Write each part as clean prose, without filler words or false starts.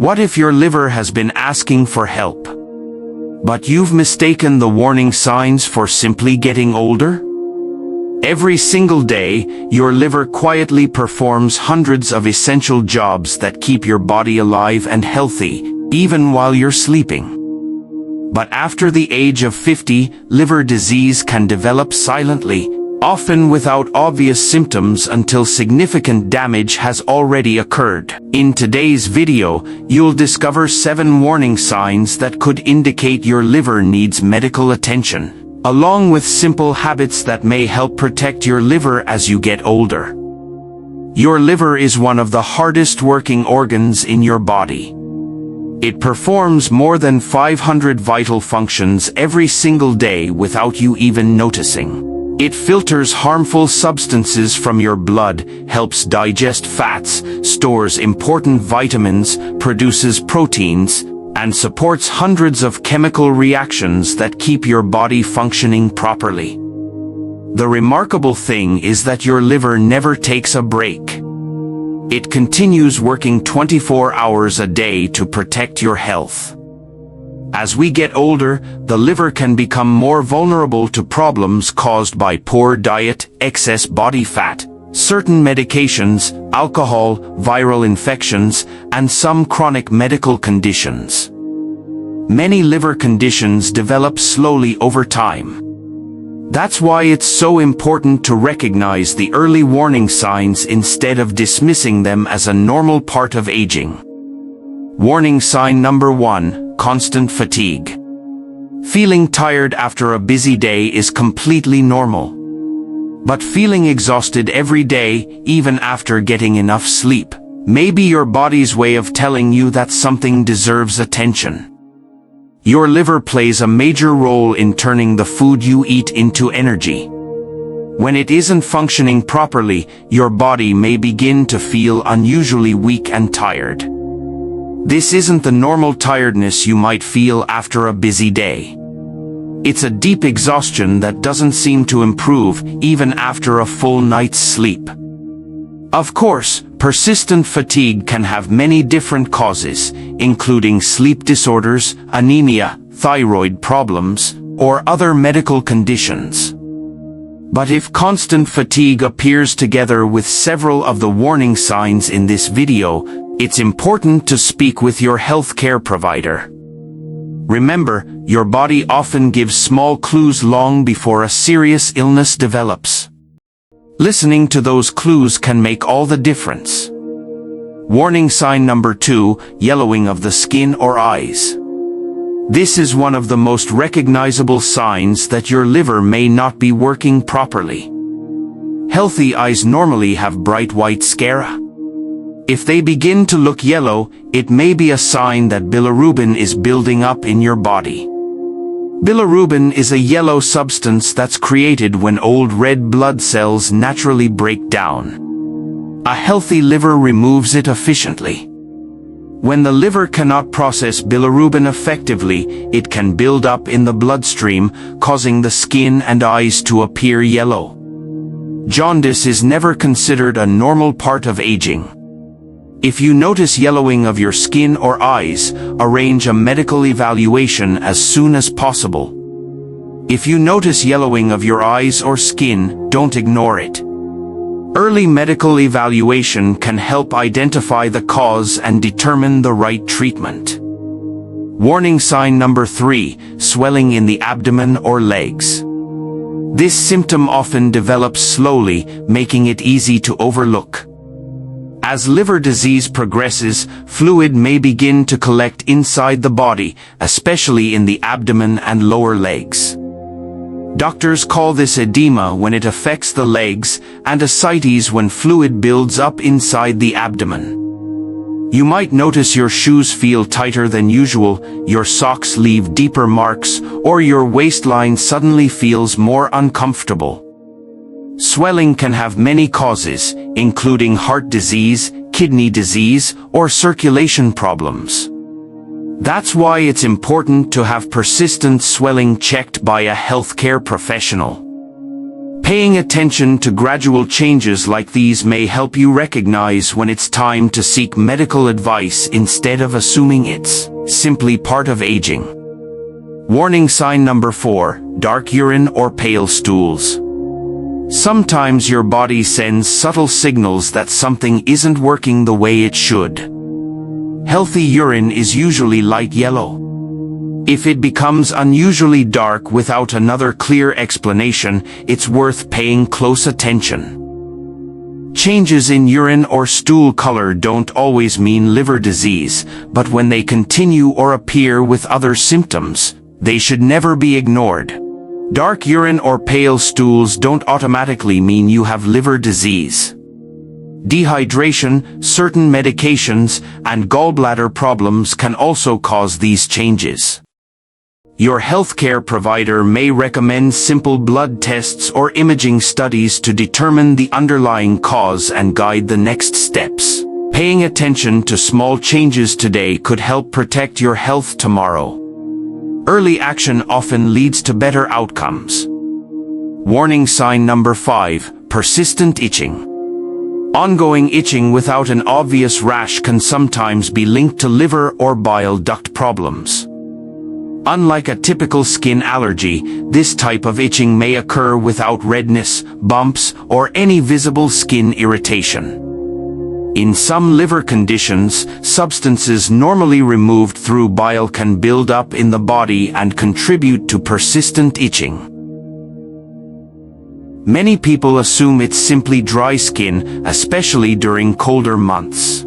What if your liver has been asking for help, but you've mistaken the warning signs for simply getting older? Every single day, your liver quietly performs hundreds of essential jobs that keep your body alive and healthy, even while you're sleeping. But after the age of 50, liver disease can develop silently, often without obvious symptoms until significant damage has already occurred. In today's video, you'll discover 7 warning signs that could indicate your liver needs medical attention, along with simple habits that may help protect your liver as you get older. Your liver is one of the hardest working organs in your body. It performs more than 500 vital functions every single day without you even noticing. It filters harmful substances from your blood, helps digest fats, stores important vitamins, produces proteins, and supports hundreds of chemical reactions that keep your body functioning properly. The remarkable thing is that your liver never takes a break. It continues working 24 hours a day to protect your health. As we get older, the liver can become more vulnerable to problems caused by poor diet, excess body fat, certain medications, alcohol, viral infections, and some chronic medical conditions. Many liver conditions develop slowly over time. That's why it's so important to recognize the early warning signs instead of dismissing them as a normal part of aging. Warning sign number 1, constant fatigue. Feeling tired after a busy day is completely normal. But feeling exhausted every day, even after getting enough sleep, may be your body's way of telling you that something deserves attention. Your liver plays a major role in turning the food you eat into energy. When it isn't functioning properly, your body may begin to feel unusually weak and tired. This isn't the normal tiredness you might feel after a busy day. It's a deep exhaustion that doesn't seem to improve even after a full night's sleep. Of course, persistent fatigue can have many different causes, including sleep disorders, anemia, thyroid problems, or other medical conditions. But if constant fatigue appears together with several of the warning signs in this video, it's important to speak with your healthcare provider. Remember, your body often gives small clues long before a serious illness develops. Listening to those clues can make all the difference. Warning sign number 2, yellowing of the skin or eyes. This is one of the most recognizable signs that your liver may not be working properly. Healthy eyes normally have bright white sclera. If they begin to look yellow, it may be a sign that bilirubin is building up in your body. Bilirubin is a yellow substance that's created when old red blood cells naturally break down. A healthy liver removes it efficiently. When the liver cannot process bilirubin effectively, it can build up in the bloodstream, causing the skin and eyes to appear yellow. Jaundice is never considered a normal part of aging. If you notice yellowing of your skin or eyes, arrange a medical evaluation as soon as possible. If you notice yellowing of your eyes or skin, don't ignore it. Early medical evaluation can help identify the cause and determine the right treatment. Warning sign number 3, swelling in the abdomen or legs. This symptom often develops slowly, making it easy to overlook. As liver disease progresses, fluid may begin to collect inside the body, especially in the abdomen and lower legs. Doctors call this edema when it affects the legs, and ascites when fluid builds up inside the abdomen. You might notice your shoes feel tighter than usual, your socks leave deeper marks, or your waistline suddenly feels more uncomfortable. Swelling can have many causes, including heart disease, kidney disease, or circulation problems. That's why it's important to have persistent swelling checked by a healthcare professional. Paying attention to gradual changes like these may help you recognize when it's time to seek medical advice instead of assuming it's simply part of aging. Warning sign number 4, dark urine or pale stools. Sometimes your body sends subtle signals that something isn't working the way it should. Healthy urine is usually light yellow. If it becomes unusually dark without another clear explanation, it's worth paying close attention. Changes in urine or stool color don't always mean liver disease, but when they continue or appear with other symptoms, they should never be ignored. Dark urine or pale stools don't automatically mean you have liver disease. Dehydration, certain medications, and gallbladder problems can also cause these changes. Your healthcare provider may recommend simple blood tests or imaging studies to determine the underlying cause and guide the next steps. Paying attention to small changes today could help protect your health tomorrow. Early action often leads to better outcomes. Warning sign number 5, persistent itching. Ongoing itching without an obvious rash can sometimes be linked to liver or bile duct problems. Unlike a typical skin allergy, this type of itching may occur without redness, bumps, or any visible skin irritation. In some liver conditions, substances normally removed through bile can build up in the body and contribute to persistent itching. Many people assume it's simply dry skin, especially during colder months.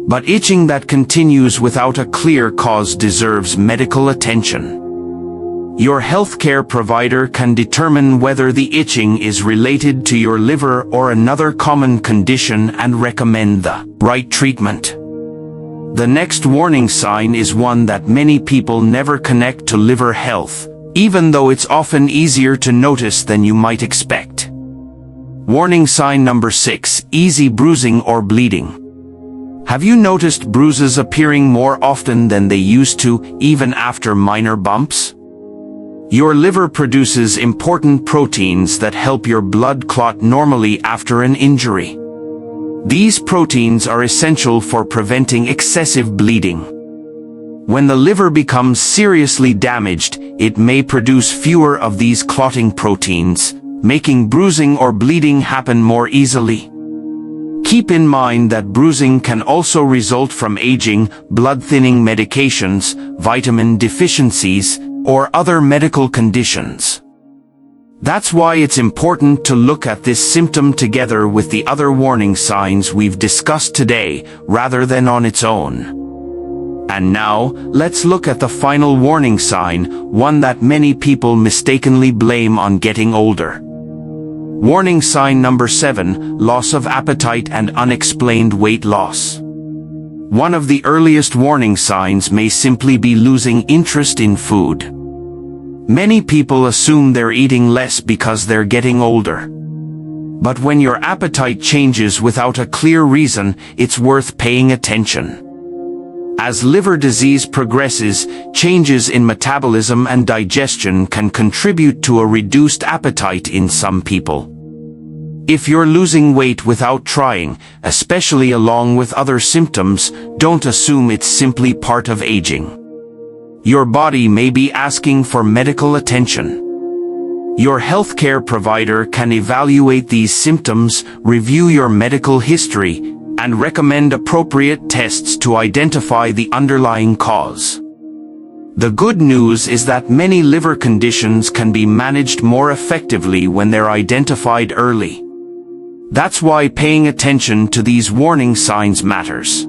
But itching that continues without a clear cause deserves medical attention. Your healthcare provider can determine whether the itching is related to your liver or another common condition and recommend the right treatment. The next warning sign is one that many people never connect to liver health, even though it's often easier to notice than you might expect. Warning sign number 6, easy bruising or bleeding. Have you noticed bruises appearing more often than they used to, even after minor bumps? Your liver produces important proteins that help your blood clot normally after an injury. These proteins are essential for preventing excessive bleeding. When the liver becomes seriously damaged, it may produce fewer of these clotting proteins, making bruising or bleeding happen more easily. Keep in mind that bruising can also result from aging, blood-thinning medications, vitamin deficiencies, or other medical conditions. That's why it's important to look at this symptom together with the other warning signs we've discussed today, rather than on its own. And now, let's look at the final warning sign, one that many people mistakenly blame on getting older. Warning sign number 7, loss of appetite and unexplained weight loss. One of the earliest warning signs may simply be losing interest in food. Many people assume they're eating less because they're getting older. But when your appetite changes without a clear reason, it's worth paying attention. As liver disease progresses, changes in metabolism and digestion can contribute to a reduced appetite in some people. If you're losing weight without trying, especially along with other symptoms, don't assume it's simply part of aging. Your body may be asking for medical attention. Your healthcare provider can evaluate these symptoms, review your medical history, and recommend appropriate tests to identify the underlying cause. The good news is that many liver conditions can be managed more effectively when they're identified early. That's why paying attention to these warning signs matters.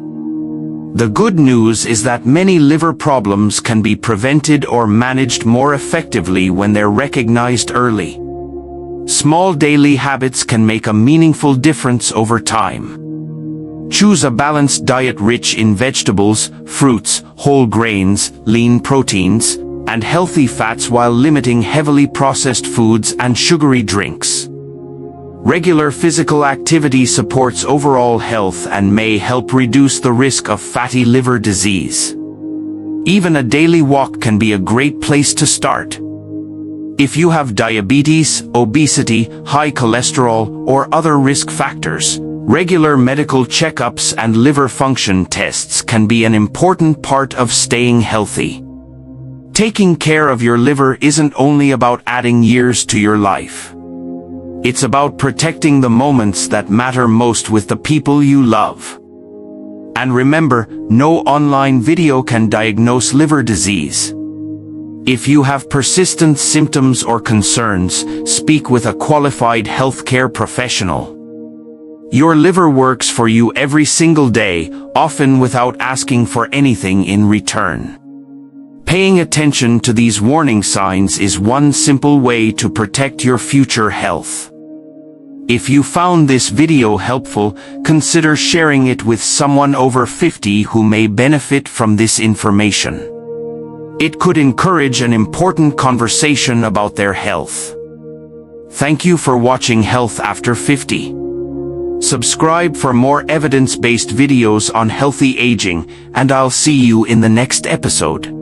The good news is that many liver problems can be prevented or managed more effectively when they're recognized early. Small daily habits can make a meaningful difference over time. Choose a balanced diet rich in vegetables, fruits, whole grains, lean proteins, and healthy fats while limiting heavily processed foods and sugary drinks. Regular physical activity supports overall health and may help reduce the risk of fatty liver disease. Even a daily walk can be a great place to start. If you have diabetes, obesity, high cholesterol, or other risk factors, regular medical checkups and liver function tests can be an important part of staying healthy. Taking care of your liver isn't only about adding years to your life. It's about protecting the moments that matter most with the people you love. And remember, no online video can diagnose liver disease. If you have persistent symptoms or concerns, speak with a qualified healthcare professional. Your liver works for you every single day, often without asking for anything in return. Paying attention to these warning signs is one simple way to protect your future health. If you found this video helpful, consider sharing it with someone over 50 who may benefit from this information. It could encourage an important conversation about their health. Thank you for watching Health After 50. Subscribe for more evidence-based videos on healthy aging, and I'll see you in the next episode.